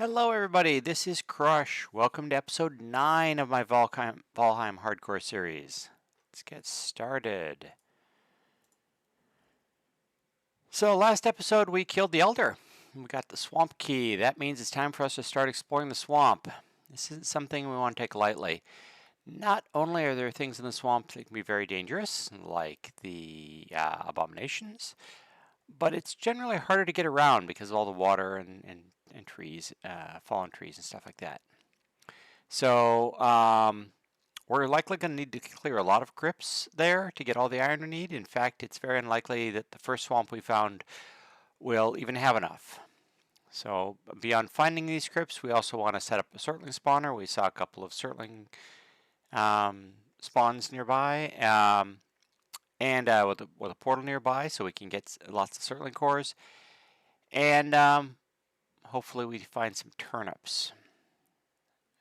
Hello, everybody. This is Crush. Welcome to episode 9 of my Valheim hardcore series. Let's get started. So, last episode we killed the Elder. We got the swamp key. That means it's time for us to start exploring the swamp. This isn't something we want to take lightly. Not only are there things in the swamp that can be very dangerous, like the abominations, but it's generally harder to get around because of all the water and trees, fallen trees and stuff like that. So we're likely going to need to clear a lot of crypts there to get all the iron we need. In fact, it's very unlikely that the first swamp we found will even have enough. So beyond finding these crypts, we also want to set up a Surtling spawner. We saw a couple of Surtling spawns nearby, and with a portal nearby, so we can get lots of Surtling cores. And hopefully we find some turnips.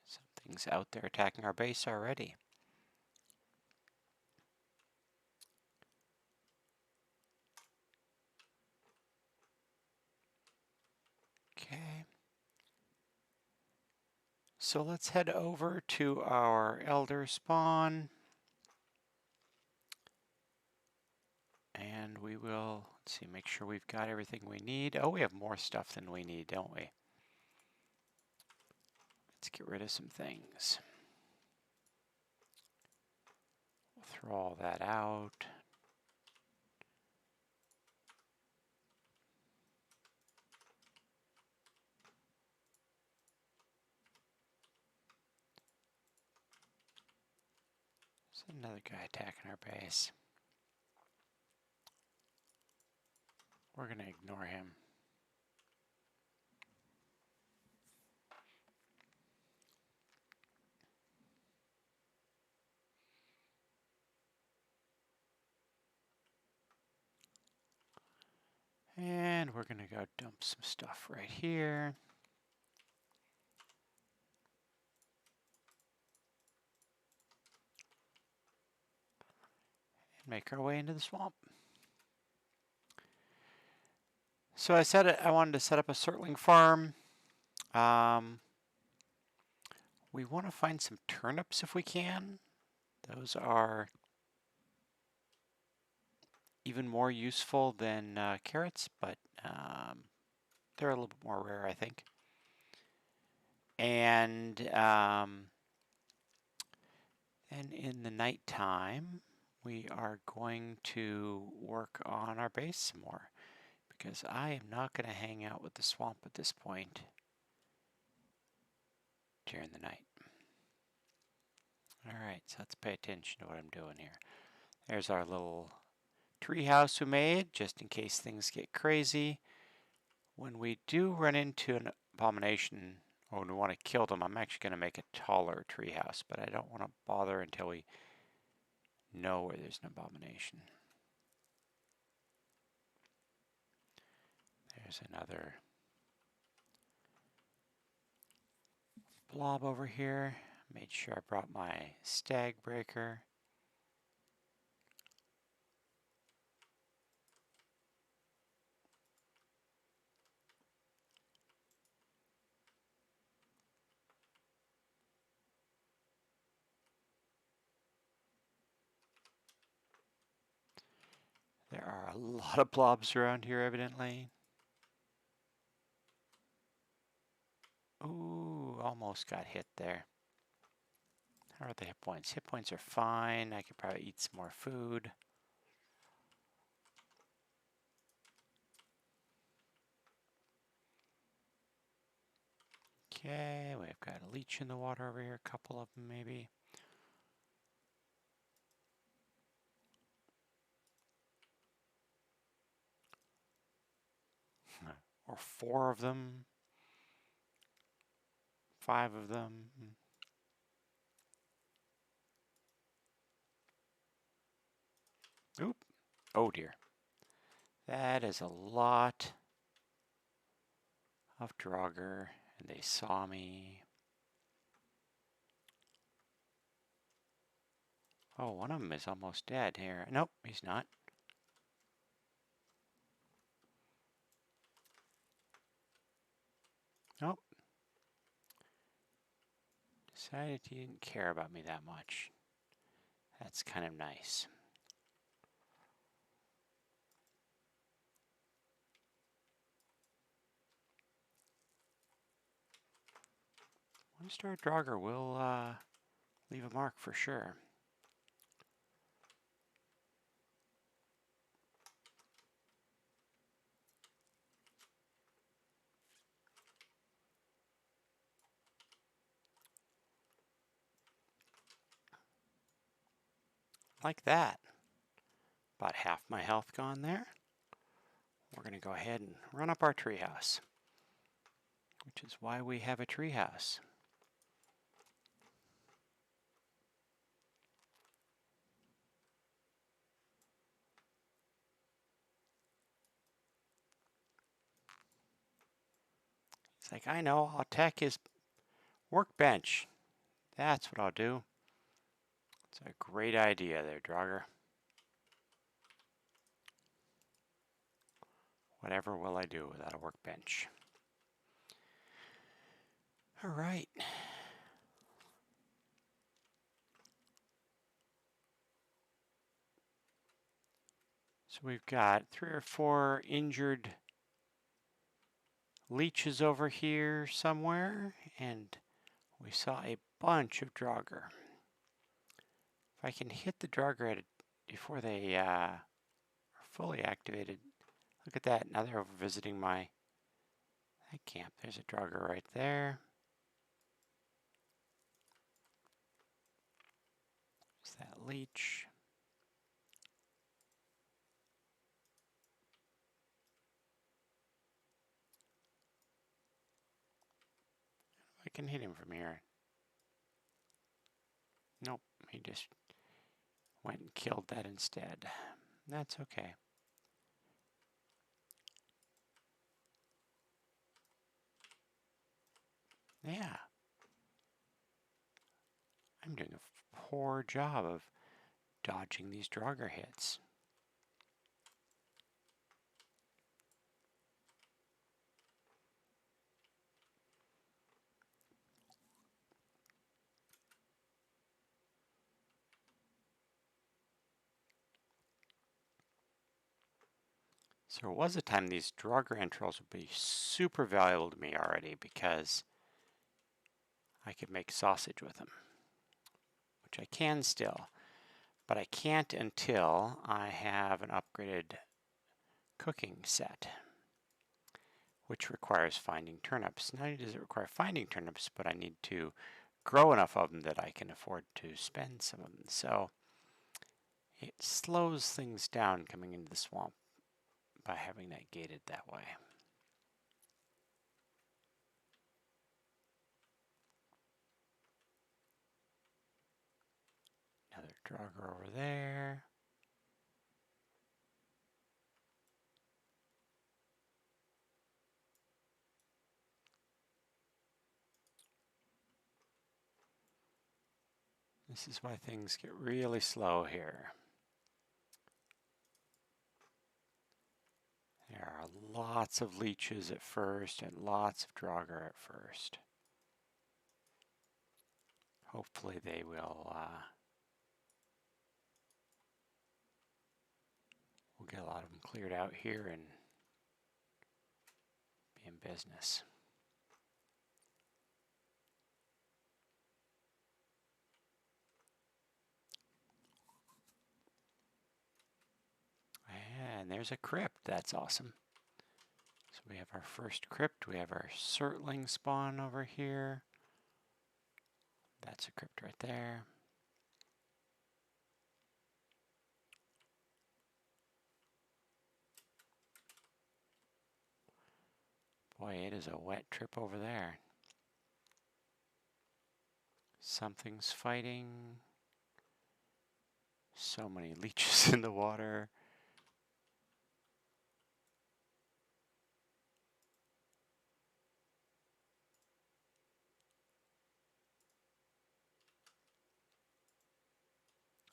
Something's out there attacking our base already. Okay. So let's head over to our Elder spawn. And we will, let's see, make sure we've got everything we need. Oh, we have more stuff than we need, don't we? Let's get rid of some things. We'll throw all that out. There's another guy attacking our base. We're going to ignore him. And we're going to go dump some stuff right here. And make our way into the swamp. So I said I wanted to set up a Surtling farm. We want to find some turnips if we can. Those are even more useful than carrots, but they're a little bit more rare, I think. And then in the nighttime, we are going to work on our base some more, because I am not going to hang out with the swamp at this point during the night. Alright, so let's pay attention to what I'm doing here. There's our little tree house we made, just in case things get crazy. When we do run into an abomination, or when we want to kill them, I'm actually going to make a taller tree house, but I don't want to bother until we know where there's an abomination. There's another blob over here. Made sure I brought my stag breaker. There are a lot of blobs around here, evidently. Ooh, almost got hit there. How are the hit points? Hit points are fine. I could probably eat some more food. Okay, we've got a leech in the water over here, a couple of them maybe. Or 4 of them. 5 of them. Oop. Oh dear. That is a lot of Drauger, and they saw me. Oh, one of them is almost dead here. Nope, he's not. Nope. Decided he didn't care about me that much. That's kind of nice. One-star Drauger will leave a mark for sure. Like that. About half my health gone there. We're going to go ahead and run up our treehouse, which is why we have a treehouse. It's like, I know, I'll attack his workbench. That's what I'll do. It's a great idea there, Drauger. Whatever will I do without a workbench? All right. So we've got 3 or 4 injured leeches over here somewhere, and we saw a bunch of Drauger. If I can hit the Drauger before they are fully activated. Look at that, now they're over visiting my camp. There's a Drauger right there. There's that leech. I can hit him from here. Nope, he just went and killed that instead. That's okay. Yeah. I'm doing a poor job of dodging these Drauger hits. So there was a time these Drauger entrails would be super valuable to me already because I could make sausage with them, which I can still, but I can't until I have an upgraded cooking set, which requires finding turnips. Not only does it require finding turnips, but I need to grow enough of them that I can afford to spend some of them. So it slows things down coming into the swamp by having that gated that way. Another Drauger over there. This is why things get really slow here. There are lots of leeches at first and lots of Drauger at first. Hopefully they will we'll get a lot of them cleared out here and be in business. And there's a crypt. That's awesome. So we have our first crypt. We have our Surtling spawn over here. That's a crypt right there. Boy, it is a wet trip over there. Something's fighting. So many leeches in the water.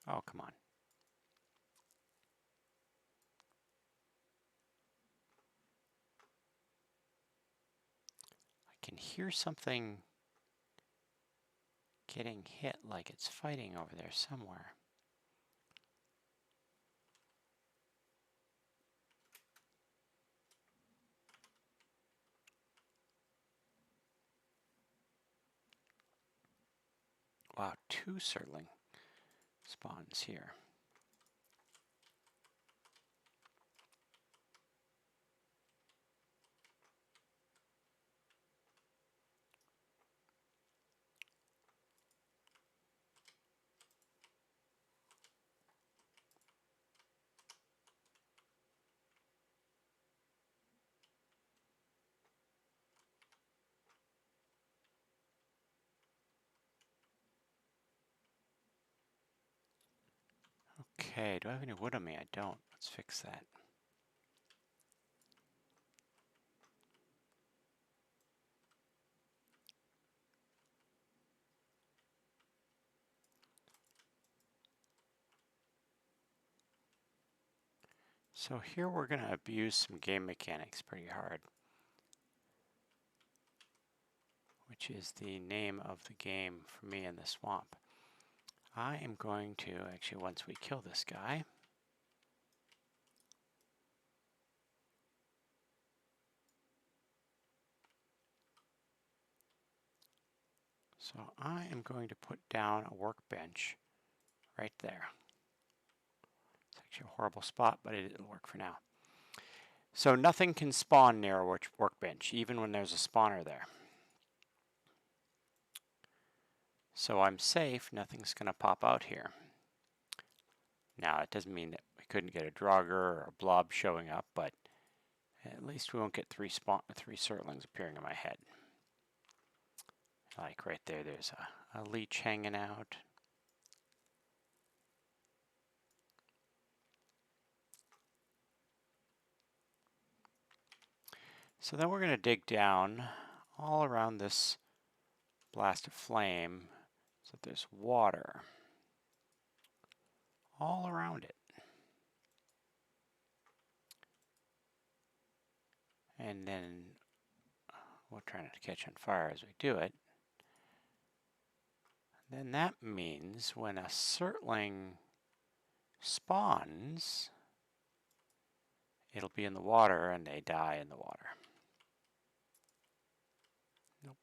Oh, come on. I can hear something getting hit like it's fighting over there somewhere. Wow, 2 Surtling spawns here. Okay, do I have any wood on me? I don't. Let's fix that. So here we're going to abuse some game mechanics pretty hard, which is the name of the game for me in the swamp. I am going to, actually once we kill this guy, so I am going to put down a workbench right there. It's actually a horrible spot, but it'll work for now. So nothing can spawn near a workbench, even when there's a spawner there. So I'm safe, nothing's going to pop out here. Now, it doesn't mean that we couldn't get a Drauger or a blob showing up, but at least we won't get three Surtlings appearing in my head. Like right there, there's a leech hanging out. So then we're going to dig down all around this blast of flame so that there's water all around it. And then we'll try not to catch on fire as we do it. Then that means when a Surtling spawns, it'll be in the water and they die in the water. Nope.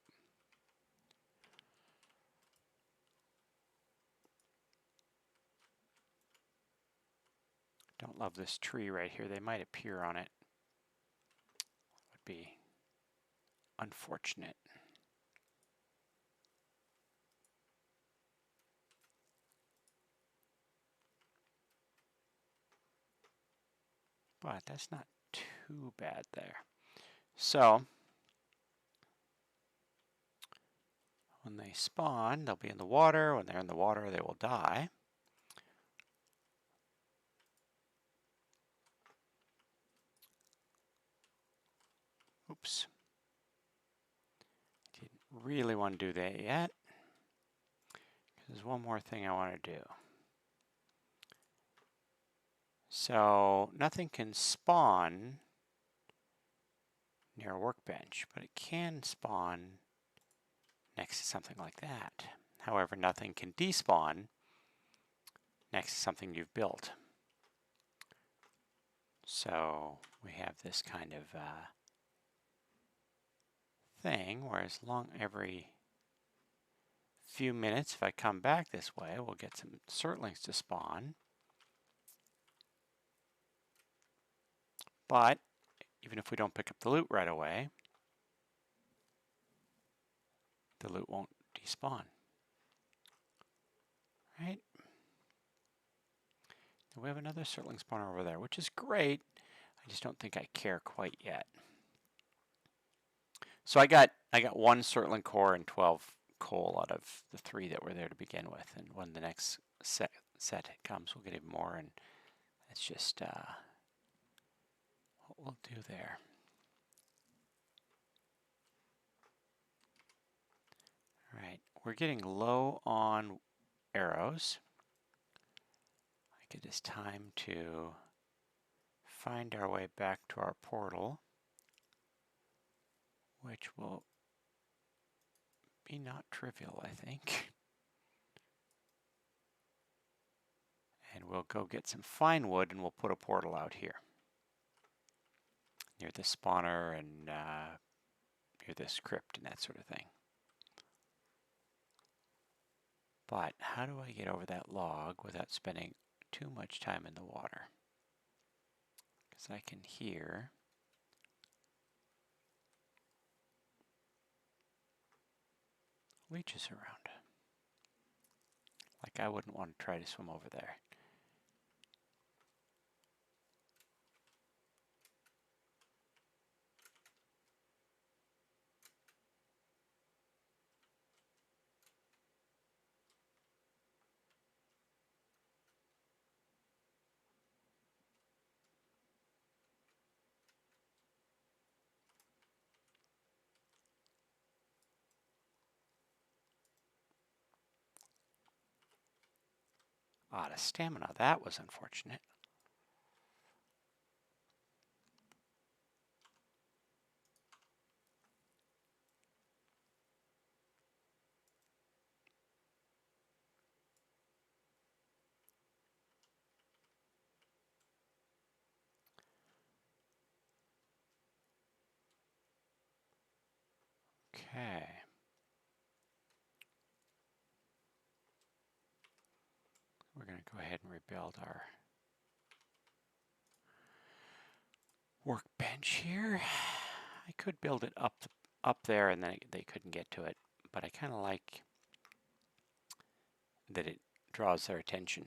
Don't love this tree right here. They might appear on it. Would be unfortunate. But that's not too bad there. So when they spawn, they'll be in the water. When they're in the water, they will die. Oops. Didn't really want to do that yet. There's one more thing I want to do. So nothing can spawn near a workbench, but it can spawn next to something like that. However, nothing can despawn next to something you've built. So we have this kind of thing where every few minutes, if I come back this way, we'll get some Surtlings to spawn. But even if we don't pick up the loot right away, the loot won't despawn. Right? And we have another Surtling spawner over there, which is great. I just don't think I care quite yet. So I got 1 Surtling core and 12 coal out of the 3 that were there to begin with. And when the next set comes, we'll get even more. And that's just what we'll do there. All right, we're getting low on arrows. I think it is time to find our way back to our portal, which will be not trivial, I think. And we'll go get some fine wood and we'll put a portal out here near the spawner and near this crypt and that sort of thing. But how do I get over that log without spending too much time in the water? Because I can hear leeches around. Like I wouldn't want to try to swim over there. Out of stamina, that was unfortunate. Okay. We're going to go ahead and rebuild our workbench here. I could build it up there and then they couldn't get to it, but I kind of like that it draws their attention.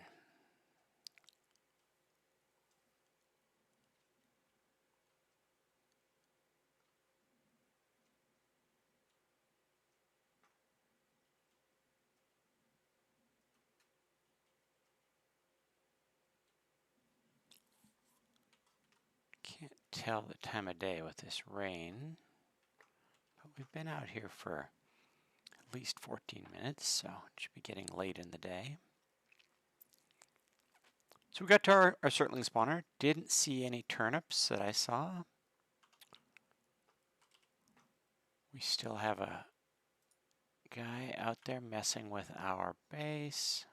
Can't tell the time of day with this rain, but we've been out here for at least 14 minutes, so it should be getting late in the day. So we got to our Surtling spawner. Didn't see any turnips that I saw. We still have a guy out there messing with our base.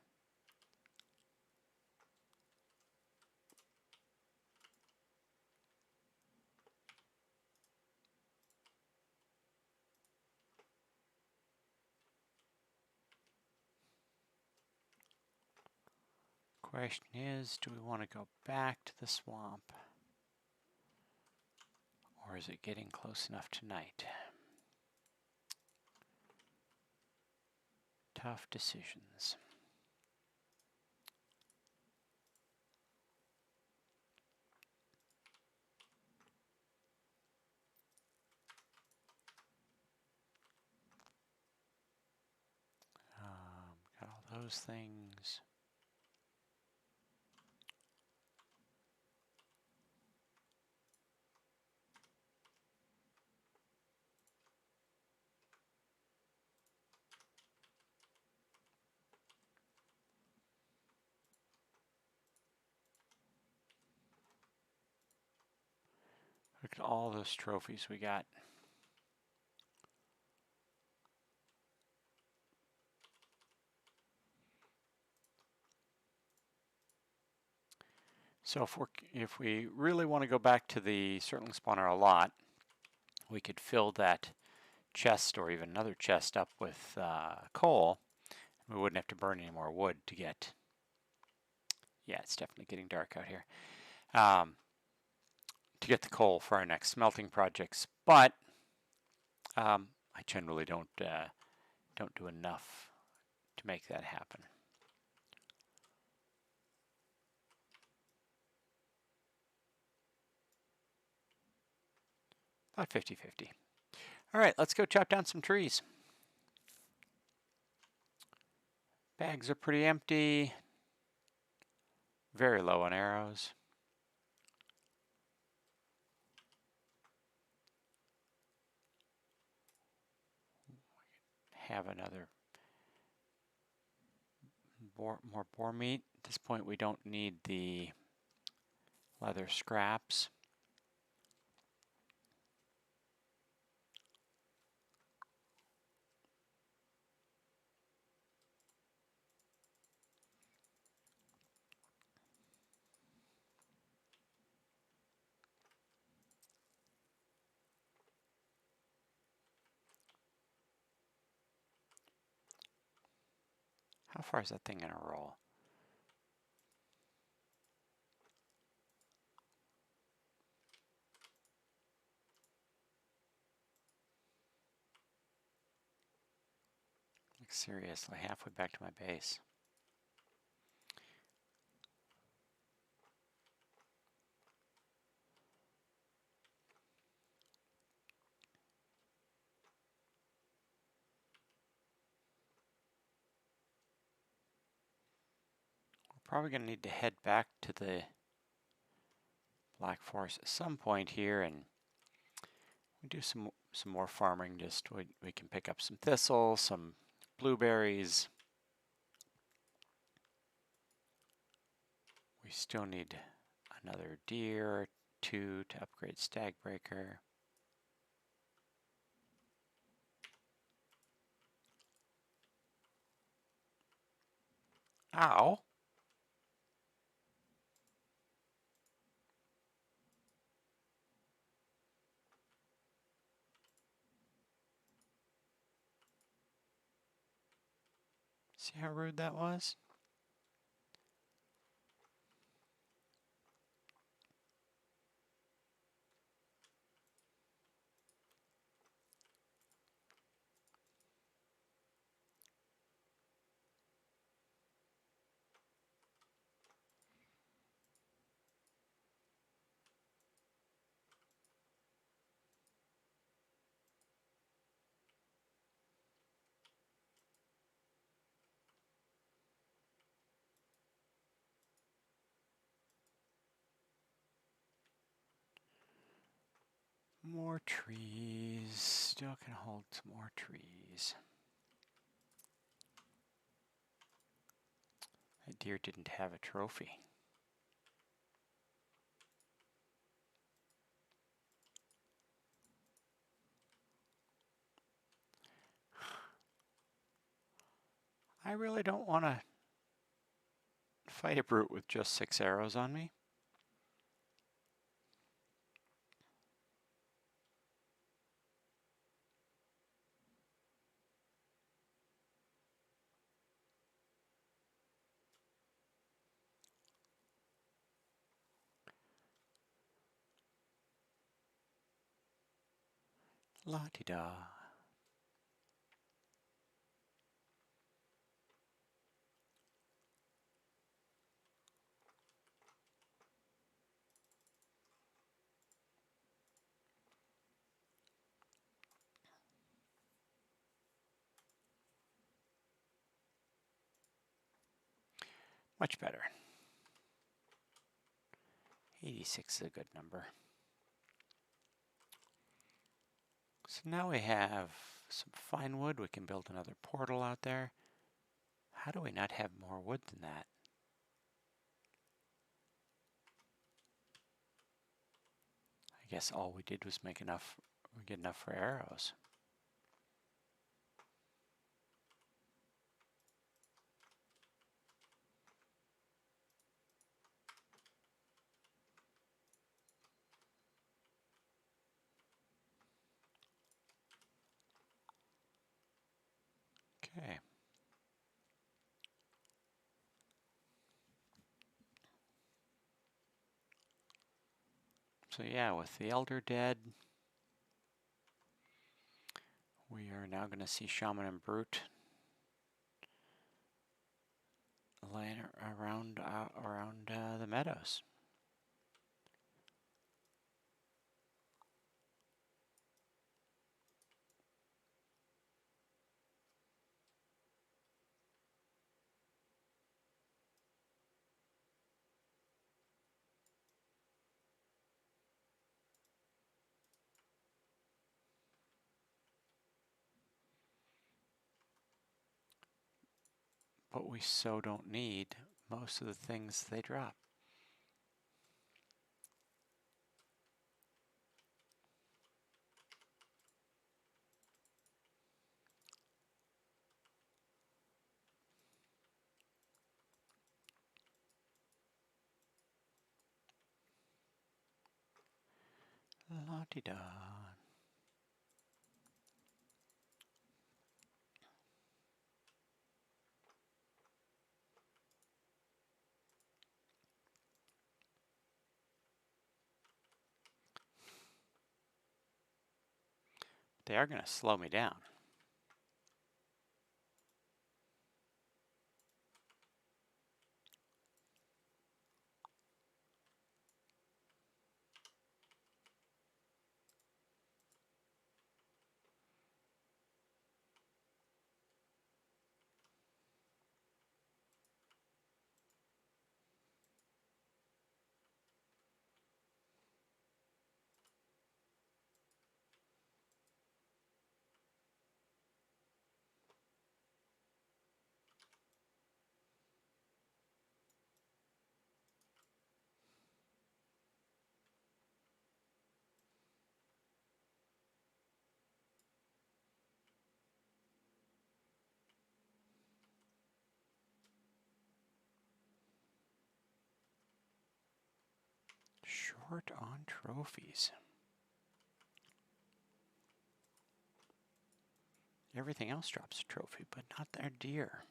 Question is, do we want to go back to the swamp? Or is it getting close enough tonight? Tough decisions. Got all those things. Look at all those trophies we got. So if we really want to go back to the Surtling spawner a lot, we could fill that chest or even another chest up with coal. We wouldn't have to burn any more wood to get. Yeah, it's definitely getting dark out here. To get the coal for our next smelting projects, but I generally don't do enough to make that happen. About 50-50. All right, let's go chop down some trees. Bags are pretty empty. Very low on arrows. Have another more boar meat. At this point, we don't need the leather scraps. How far is that thing gonna roll? Like seriously, halfway back to my base. We're probably gonna need to head back to the Black Forest at some point here and we do some more farming. Just we can pick up some thistle, some blueberries. We still need another deer or two to upgrade Stag Breaker. Ow! See how rude that was? More trees. Still can hold some more trees. That deer didn't have a trophy. I really don't want to fight a brute with just 6 arrows on me. La-di-da. Much better. 86 is a good number. So now we have some fine wood. We can build another portal out there. How do we not have more wood than that? I guess all we did was make enough, get enough for arrows. Okay. So yeah, with the Elder dead, we are now going to see Shaman and Brute laying around the meadows. But we so don't need most of the things they drop. La-di-da. They are going to slow me down. Short on trophies. Everything else drops a trophy, but not their deer.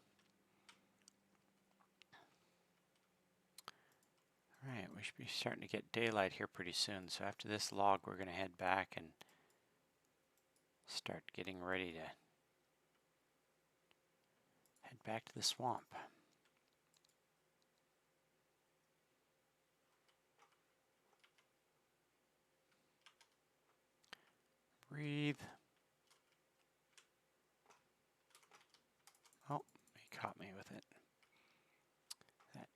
Alright, we should be starting to get daylight here pretty soon, so after this log we're going to head back and start getting ready to head back to the swamp. Breathe. Oh, he caught me with it. That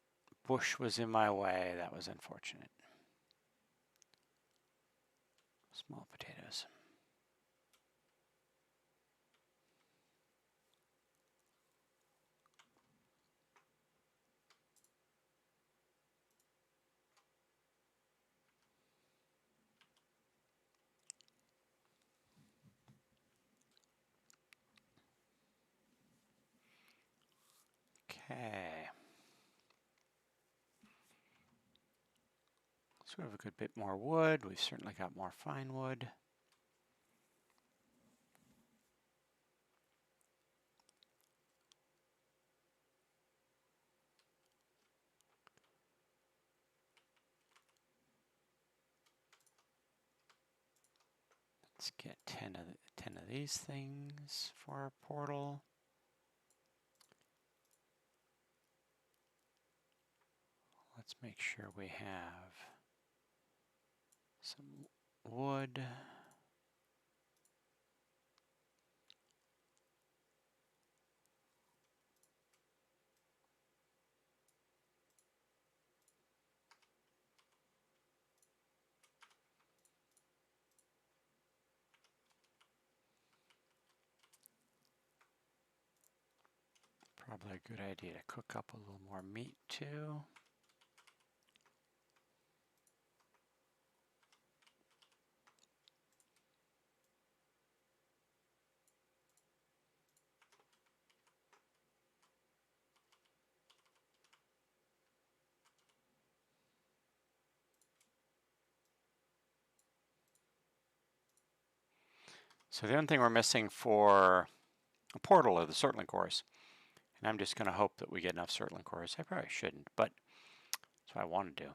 bush was in my way. That was unfortunate. Small potatoes. Okay. So we have a good bit more wood. We've certainly got more fine wood. Let's get 10 of these things for our portal. Let's make sure we have some wood. Probably a good idea to cook up a little more meat too. So the only thing we're missing for a portal are the Surtling cores. And I'm just going to hope that we get enough Surtling cores. I probably shouldn't, but that's what I want to do.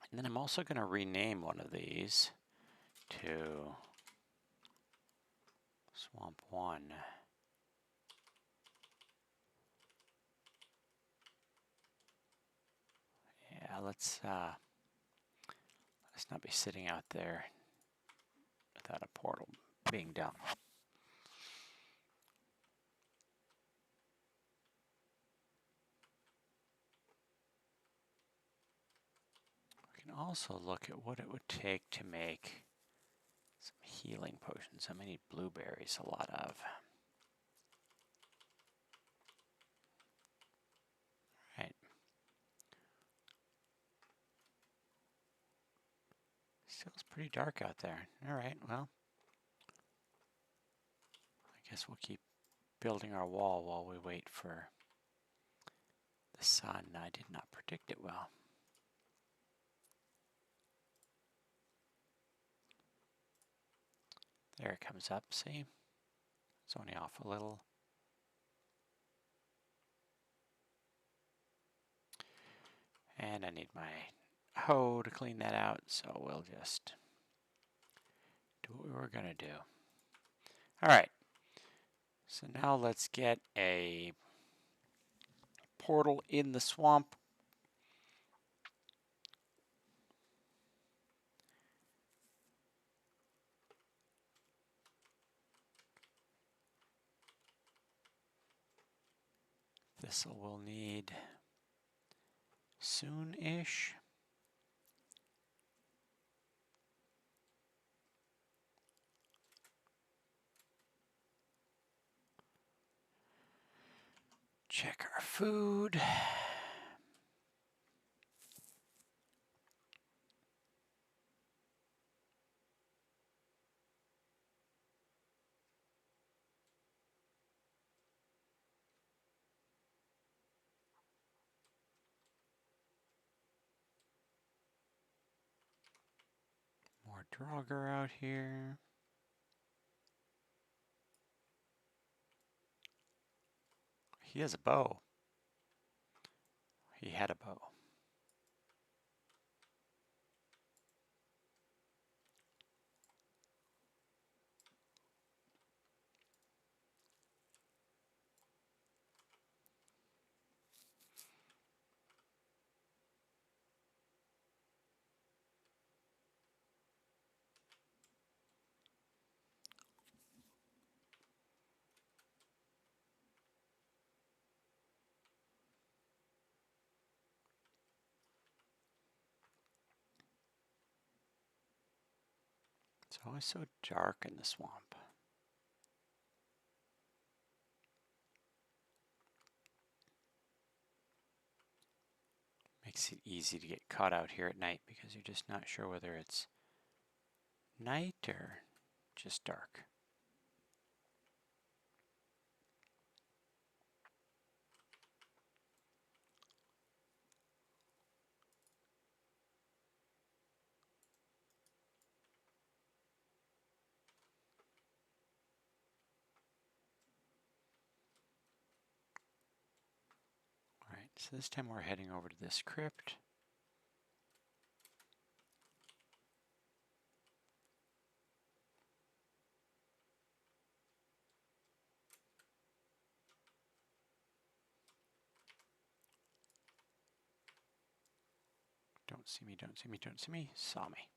And then I'm also going to rename one of these to Swamp 1. Yeah, let's not be sitting out there without a portal being done. We can also look at what it would take to make some healing potions. I need blueberries, a lot of. Right. Still, it's pretty dark out there. All right, well, I guess we'll keep building our wall while we wait for the sun. I did not predict it well. There it comes up, see? It's only off a little. And I need my hoe to clean that out, so we'll just do what we were going to do. All right. So now let's get a portal in the swamp. This'll we'll need soon-ish. Check our food. More Drauger out here. He has a bow. He had a bow. It's always so dark in the swamp. Makes it easy to get caught out here at night because you're just not sure whether it's night or just dark. Alright, so this time we're heading over to this crypt. Don't see me, don't see me, don't see me. Saw me.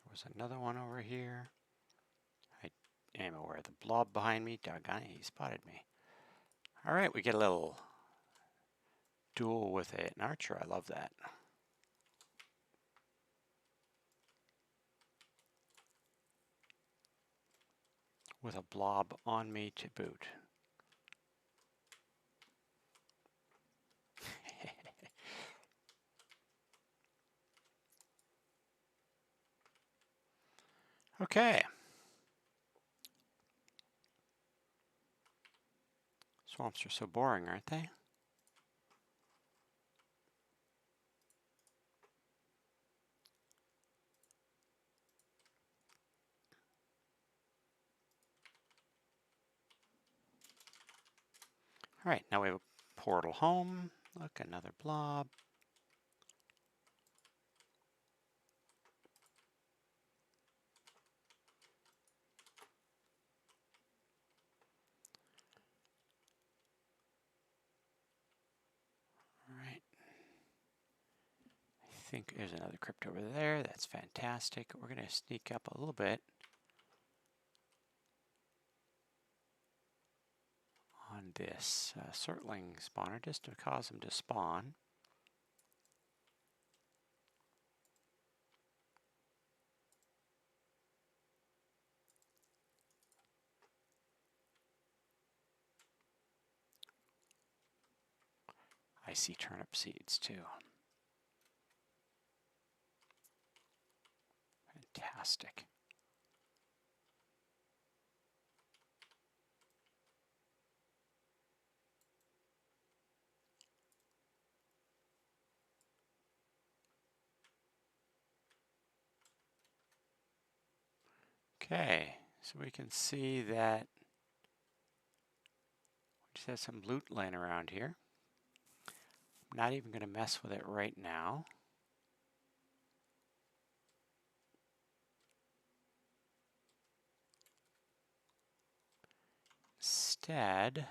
There was another one over here. I am aware of the blob behind me. Doggone it, he spotted me. Alright, we get a little duel with an archer. I love that. With a blob on me to boot. Okay. Swamps are so boring, aren't they? Alright, now we have a portal home. Look, another blob. Alright. I think there's another crypt over there. That's fantastic. We're going to sneak up a little bit on this Surtling spawner just to cause them to spawn. I see turnip seeds too. Fantastic. Okay, so we can see that we just have some loot laying around here. I'm not even going to mess with it right now. Instead,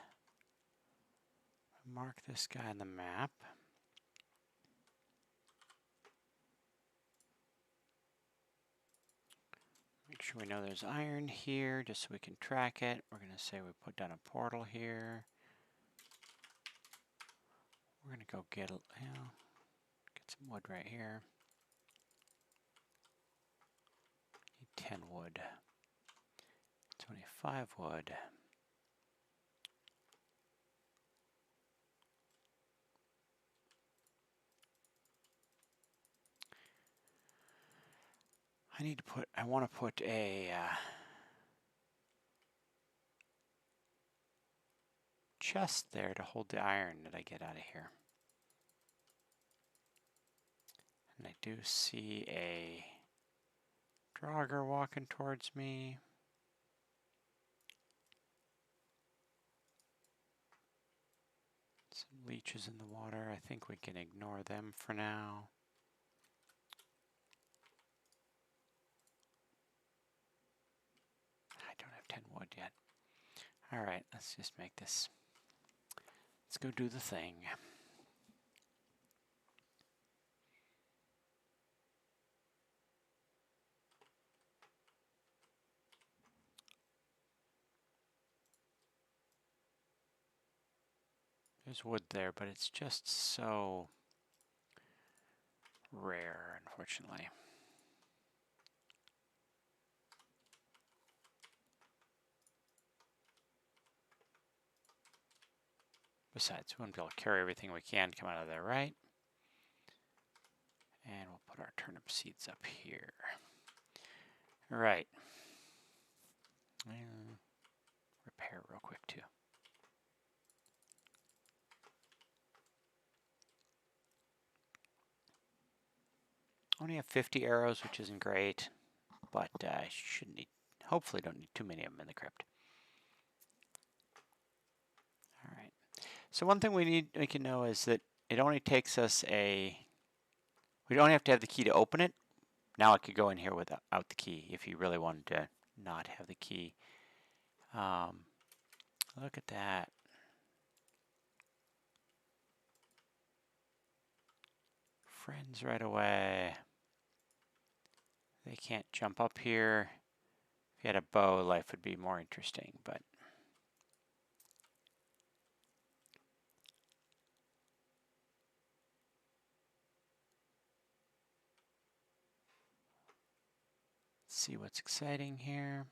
mark this guy on the map. Make sure we know there's iron here, just so we can track it. We're going to say we put down a portal here. We're going to go get some wood right here. Need 10 wood. 25 wood. I want to put a chest there to hold the iron that I get out of here. And I do see a Drauger walking towards me. Some leeches in the water. I think we can ignore them for now. I don't have 10 wood yet. Alright, let's just make this. Let's go do the thing. There's wood there, but it's just so rare, unfortunately. Besides, we won't be able to carry everything we can come out of there, right? And we'll put our turnip seeds up here. All right. Repair real quick, too. Only have 50 arrows, which isn't great, but I shouldn't need, hopefully don't need too many of them in the crypt. All right. So one thing we can know is that it only takes us we don't have to have the key to open it. Now I could go in here without the key if you really wanted to not have the key. Look at that. Friends right away. They can't jump up here. If you had a bow, life would be more interesting, but let's see what's exciting here.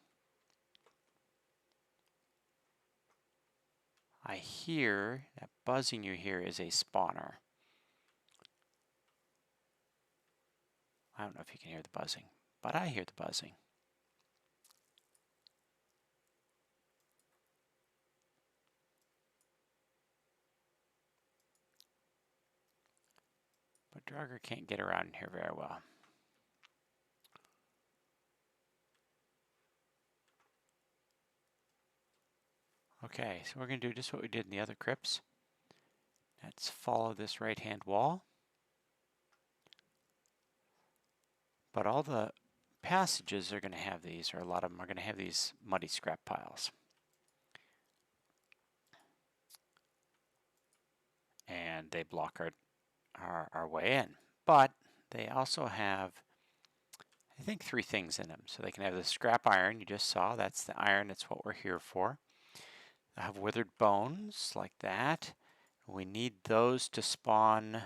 I hear that buzzing you hear is a spawner. I don't know if you can hear the buzzing, but I hear the buzzing. But Drauger can't get around here very well. Okay, so we're going to do just what we did in the other crypts. Let's follow this right-hand wall. But all the passages are going to have these, or a lot of them are going to have these muddy scrap piles. And they block our way in. But they also have, I think, 3 things in them. So they can have the scrap iron you just saw. That's the iron. That's what we're here for. They have withered bones like that. We need those to spawn,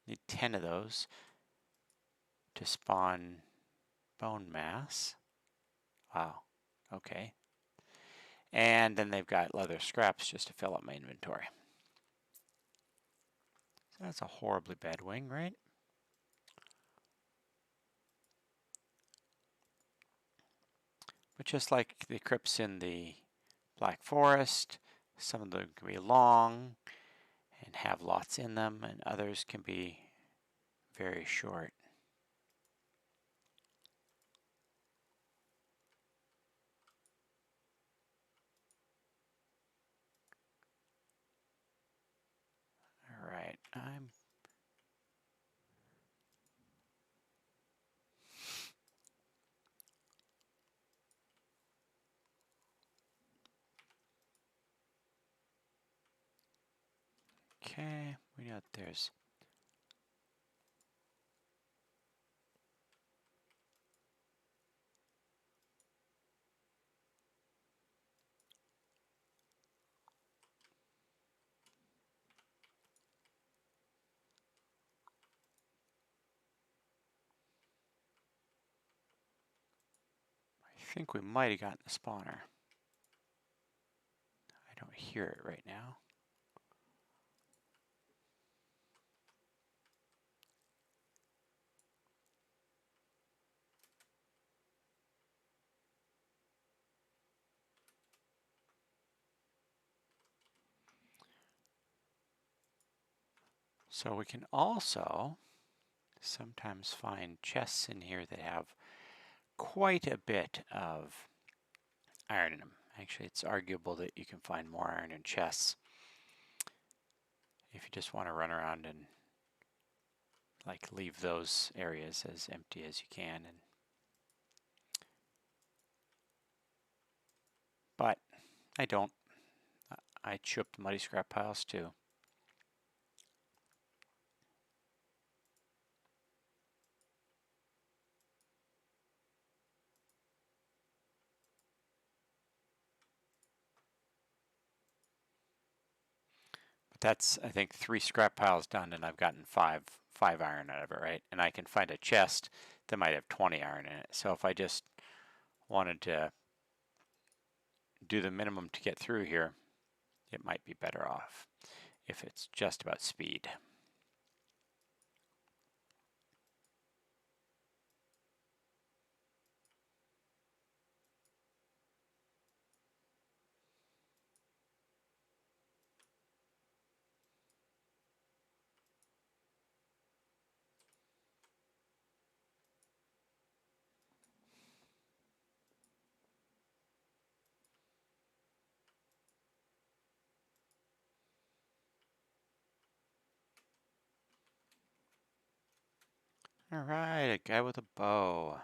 need 10 of those to spawn bone mass. Wow, okay. And then they've got leather scraps just to fill up my inventory. So that's a horribly bad wing, right? But just like the crypts in the Black Forest, some of them can be long and have lots in them, and others can be very short. I'm okay. We know there's. I think we might have gotten the spawner. I don't hear it right now. So we can also sometimes find chests in here that have quite a bit of iron in them. Actually, it's arguable that you can find more iron in chests if you just want to run around and like leave those areas as empty as you can. But I don't. I chipped muddy scrap piles too. But that's, I think, 3 scrap piles done, and I've gotten five iron out of it, right? And I can find a chest that might have 20 iron in it. So if I just wanted to do the minimum to get through here, it might be better off if it's just about speed. All right, a guy with a bow.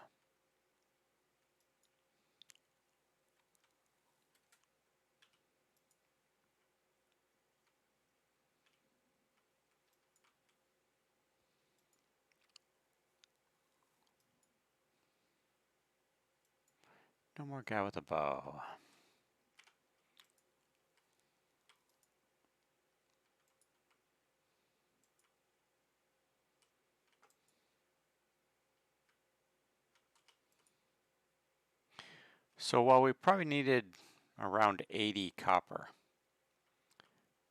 No more guy with a bow. So while we probably needed around 80 copper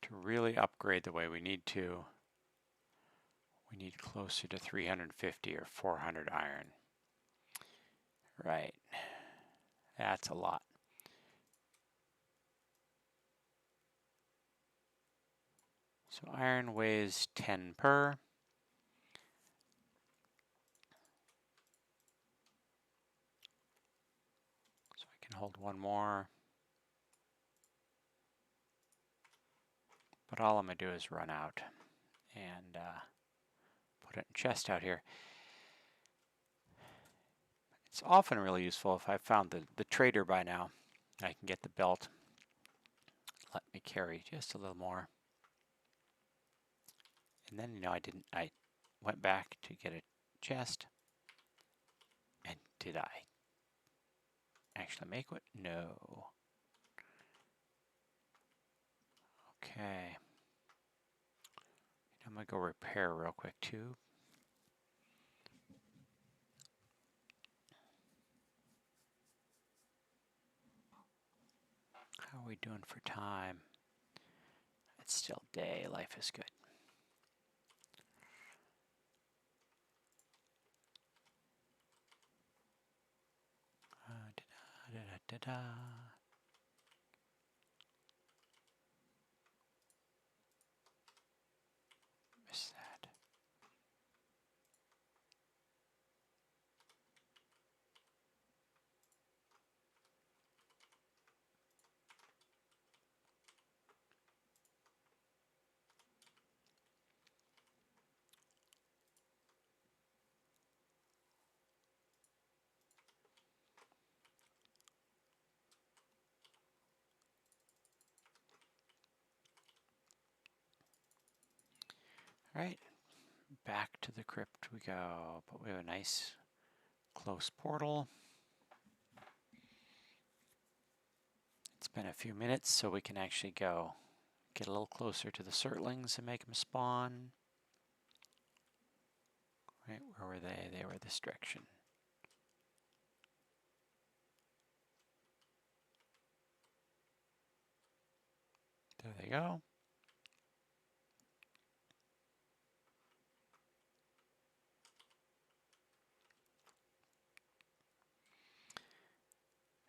to really upgrade the way we need to, we need closer to 350 or 400 iron. Right. That's a lot. So iron weighs 10 per. So I can hold one more. But all I'm going to do is run out and put it in chest out here. It's often really useful if I've found the trader by now. I can get the belt. Let me carry just a little more. And then, I went back to get a chest. And did I actually make what? No. Okay. I'm going to go repair real quick too. How are we doing for time? It's still day. Life is good. Da-da-da-da-da. Miss that. Right, back to the crypt we go, but we have a nice close portal. It's been a few minutes, so we can actually go get a little closer to the Surtlings and make them spawn. Right, where were they? They were this direction. There they go.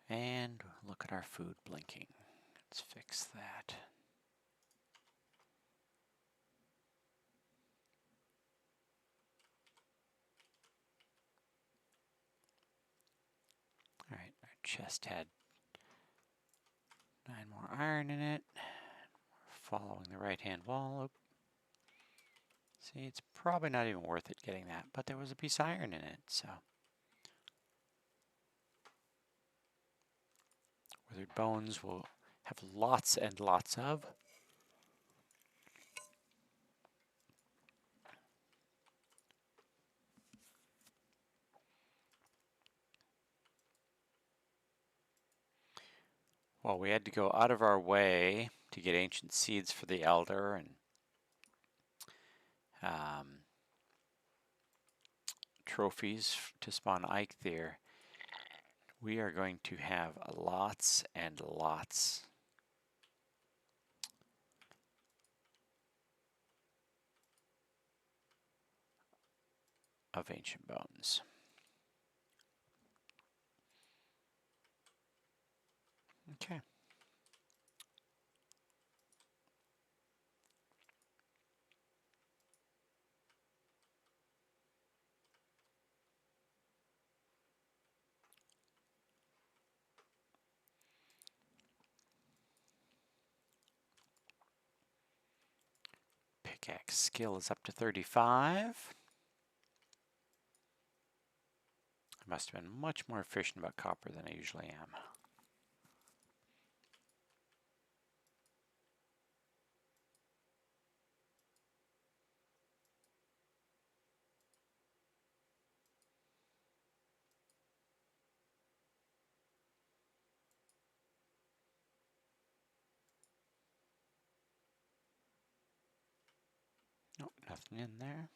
And look at our food blinking. Let's fix that. All right, our chest had 9 more iron in it. Following the right-hand wall. Oop. See, it's probably not even worth it getting that, but there was a piece of iron in it, so. Withered bones we'll have lots and lots of. Well, we had to go out of our way to get ancient seeds for the elder and trophies to spawn Eikthyr. We are going to have lots and lots of ancient bones. Okay. Pickaxe skill is up to 35. I must have been much more efficient about copper than I usually am. Nope, nothing in there.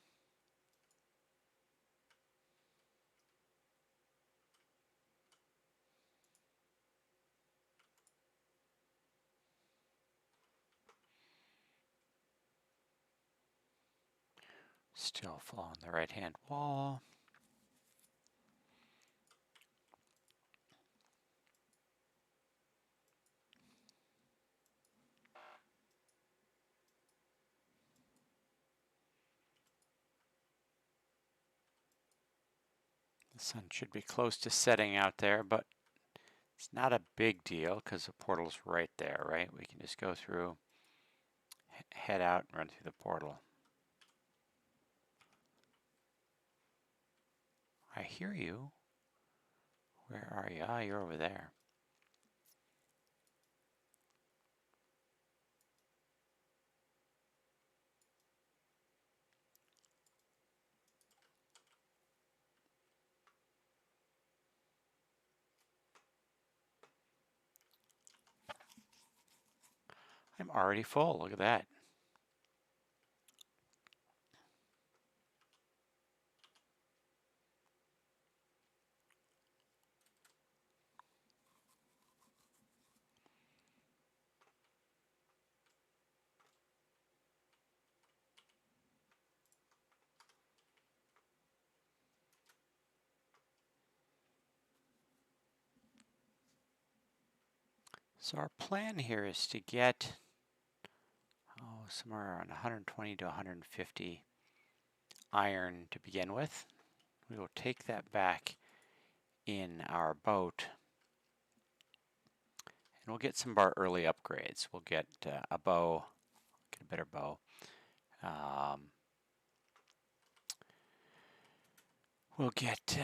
Still following the right-hand wall. The sun should be close to setting out there, but it's not a big deal because the portal's right there, right? We can just go through, head out, and run through the portal. I hear you. Where are you? Ah, you're over there. I'm already full. Look at that. So our plan here is to get somewhere around 120 to 150 iron to begin with. We will take that back in our boat and we'll get some of our early upgrades. We'll get a bow, get a better bow. We'll get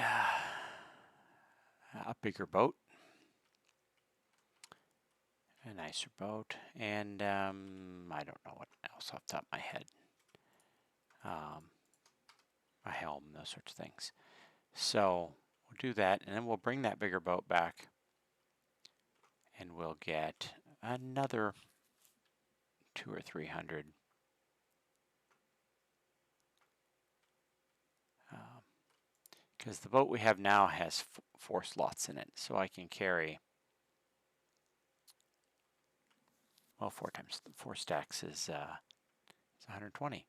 a bigger boat, a nicer boat, and I don't know what else off the top of my head. a helm, those sorts of things. So we'll do that, and then we'll bring that bigger boat back, and we'll get another 200 or 300. Because the boat we have now has 4 slots in it, so I can carry, well, 4 stacks is 120.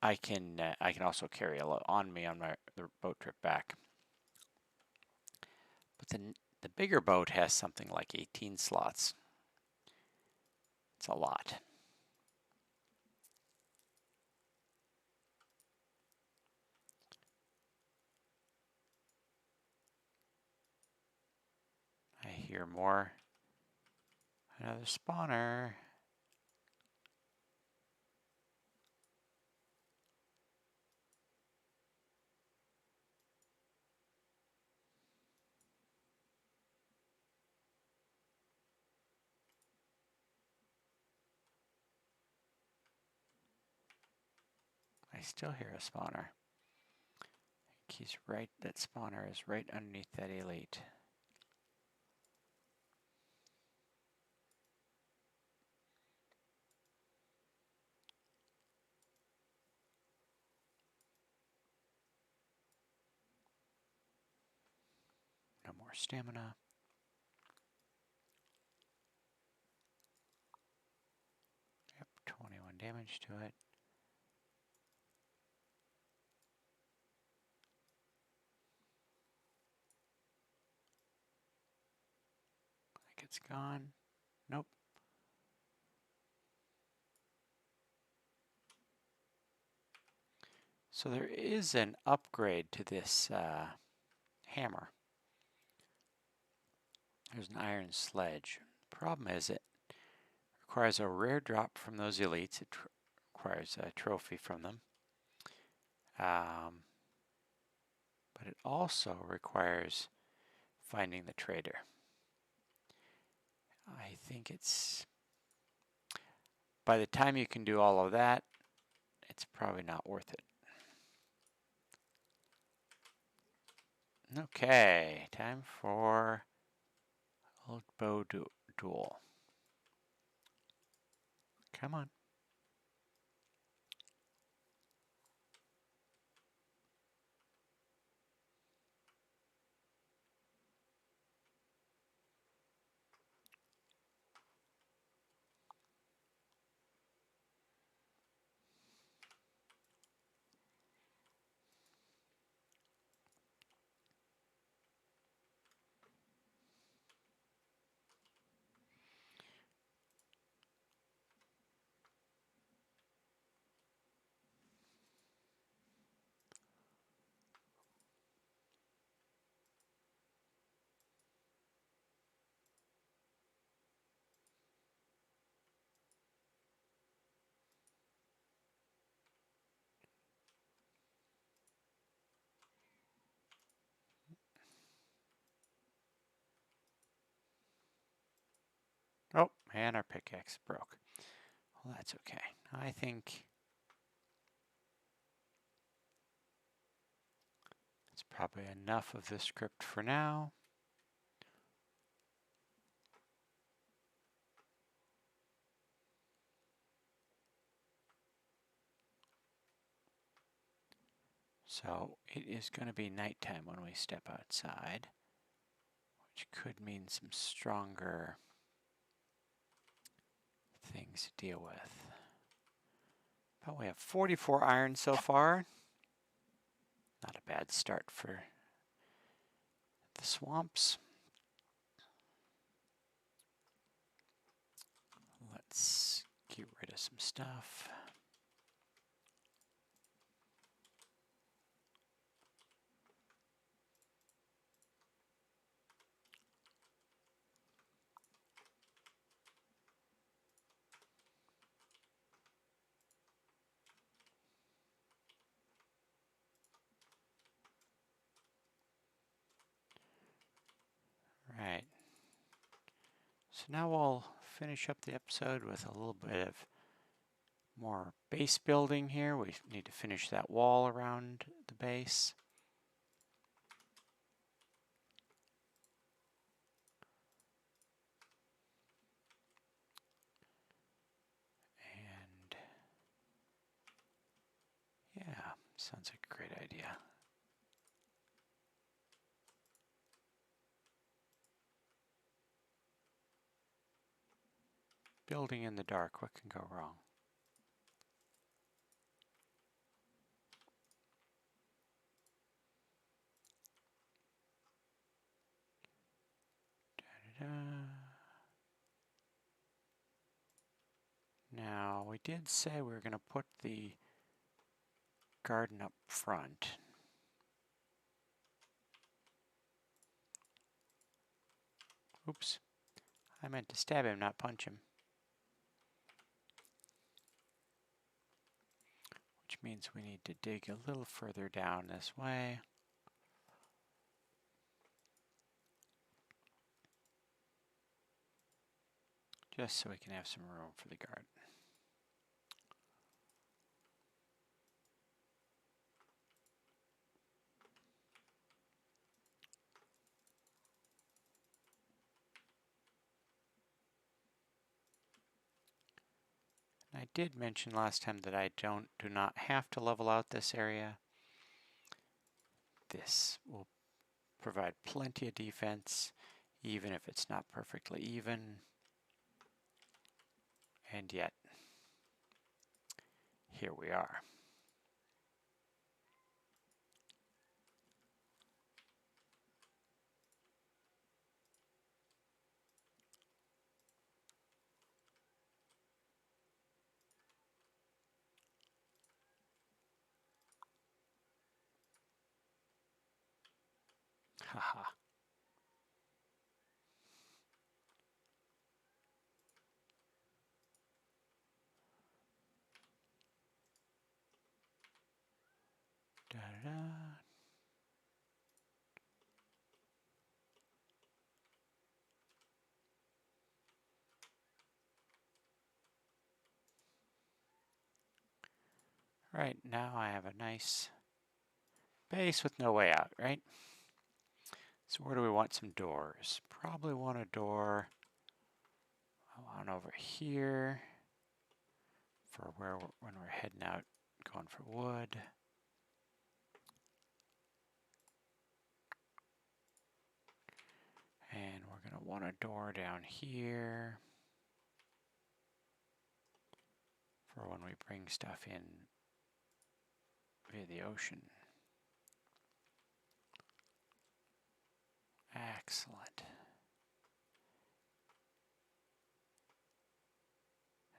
I can also carry a lot on me on the boat trip back. But the bigger boat has something like 18 slots. It's a lot. I hear more. Another spawner. I still hear a spawner. He's right, that spawner is right underneath that elite. No more stamina. Yep, 21 damage to it. I think it's gone. Nope. So there is an upgrade to this hammer. There's an iron sledge. Problem is it requires a rare drop from those elites. It requires a trophy from them. But it also requires finding the trader. I think it's, by the time you can do all of that, it's probably not worth it. Okay, time for old bow duel. Come on. Oh, and our pickaxe broke. Well, that's okay. I think it's probably enough of this script for now. So it is going to be nighttime when we step outside, which could mean some stronger things to deal with. But we have 44 iron so far. Not a bad start for the swamps. Let's get rid of some stuff. Right. So now we'll finish up the episode with a little bit of More base building here. We need to finish that wall around the base. And yeah, sounds like a great idea. Building in the dark, what can go wrong? Now, we did say we were going to put the garden up front. Oops. I meant to stab him, not punch him. Which means we need to dig a little further down this way. Just so we can have some room for the garden. I did mention last time that I do not have to level out this area. This will provide plenty of defense, even if it's not perfectly even. And yet, here we are. Haha. Da-da-da. Right, now I have a nice base with no way out, right? So where do we want some doors? Probably want a door on over here for when we're heading out, going for wood. And we're going to want a door down here for when we bring stuff in via the ocean. Excellent.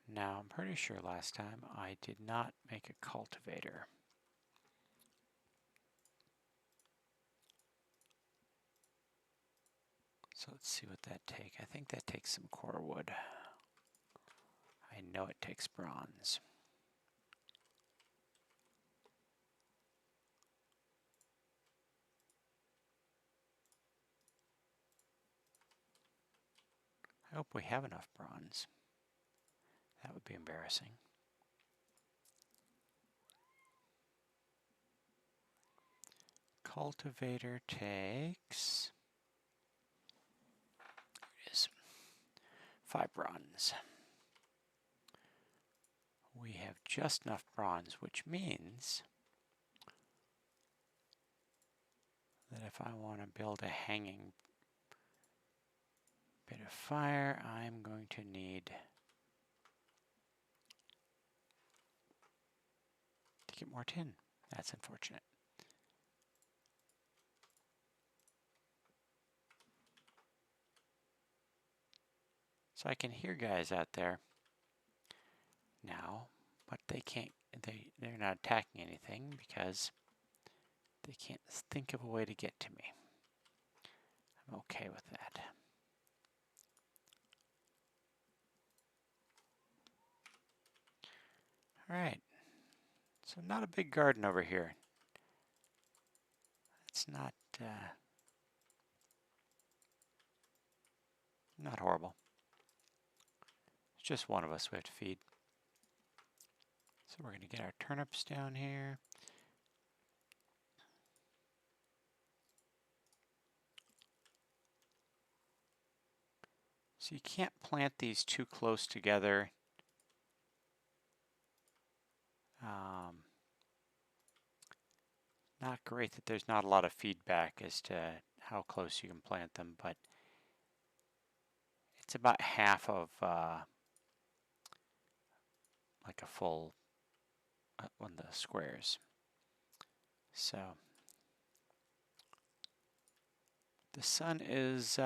Now, I'm pretty sure last time I did not make a cultivator. So let's see what that takes. I think that takes some core wood. I know it takes bronze. I hope we have enough bronze. That would be embarrassing. Cultivator takes, there it is, 5 bronze. We have just enough bronze, which means that if I want to build a hanging bit of fire, I'm going to need to get more tin. That's unfortunate. So I can hear guys out there now, but they can't, they're not attacking anything because they can't think of a way to get to me. I'm okay with that. All right, so not a big garden over here. It's not horrible. It's just one of us we have to feed. So we're going to get our turnips down here. So you can't plant these too close together. Not great that there's not a lot of feedback as to how close you can plant them, but it's about half of like a full one of the squares. So the sun is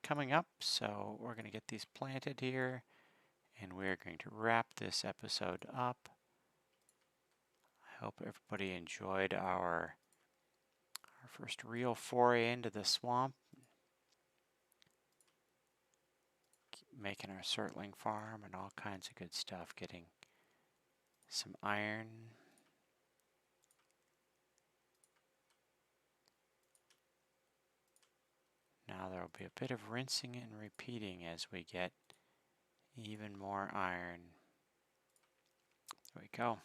coming up, so we're going to get these planted here, and we're going to wrap this episode up. I hope everybody enjoyed our first real foray into the swamp. Keep making our Surtling farm and all kinds of good stuff, getting some iron. Now there will be a bit of rinsing and repeating as we get even more iron. There we go.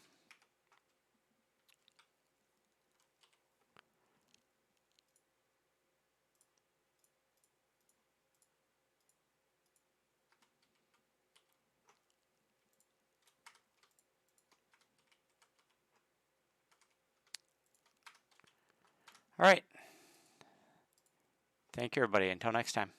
All right. Thank you, everybody. Until next time.